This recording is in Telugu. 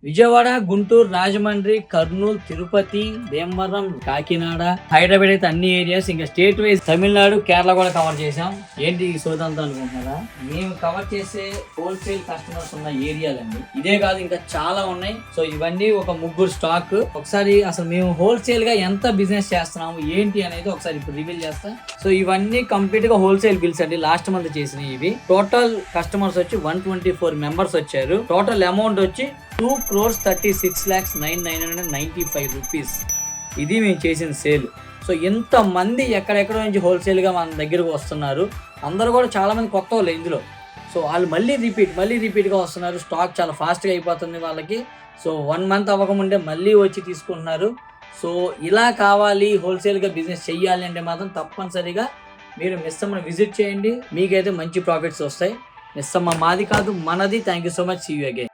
విజయవాడ, గుంటూరు, రాజమండ్రి, కర్నూలు, తిరుపతి, భీమవరం, కాకినాడ, హైదరాబాద్ అయితే అన్ని ఏరియాస్, ఇంకా స్టేట్ వైజ్ తమిళనాడు, కేరళ కూడా కవర్ చేసాం. ఏంటి ఈ సోదంతా అనుకుంటున్నారా? మేము కవర్ చేసే హోల్సేల్ కస్టమర్స్ ఉన్న ఏరియాలండి. ఇదే కాదు, ఇంకా చాలా ఉన్నాయి. సో ఇవన్నీ ఒక ముగ్గురు స్టాక్. ఒకసారి అసలు మేము హోల్సేల్ గా ఎంత బిజినెస్ చేస్తున్నాము ఏంటి అనేది ఒకసారి ఇప్పుడు రివీల్ చేస్తాం. సో ఇవన్నీ కంప్లీట్ గా హోల్సేల్ బిల్స్ అండి. లాస్ట్ మంత్ చేసినవి ఇవి. టోటల్ కస్టమర్స్ వచ్చి 124 మెంబర్స్ వచ్చారు. టోటల్ అమౌంట్ వచ్చి 2,36,995 రూపీస్. ఇది మేము చేసిన సేల్. సో ఇంతమంది ఎక్కడెక్కడో నుంచి హోల్సేల్గా మన దగ్గరకు వస్తున్నారు. అందరూ కూడా చాలామంది కొత్త వాళ్ళు ఇందులో. సో వాళ్ళు మళ్ళీ రిపీట్గా వస్తున్నారు. స్టాక్ చాలా ఫాస్ట్గా అయిపోతుంది వాళ్ళకి. సో 1 మంత్ అవ్వకముందే మళ్ళీ వచ్చి తీసుకుంటున్నారు. సో ఇలా కావాలి, హోల్సేల్గా బిజినెస్ చెయ్యాలి అంటే మాత్రం తప్పనిసరిగా మీరు మిస్సమ్మని విజిట్ చేయండి. మీకైతే మంచి ప్రాఫిట్స్ వస్తాయి. మిస్సమ్మ మాది కాదు, మనది. Thank you so much. See you again.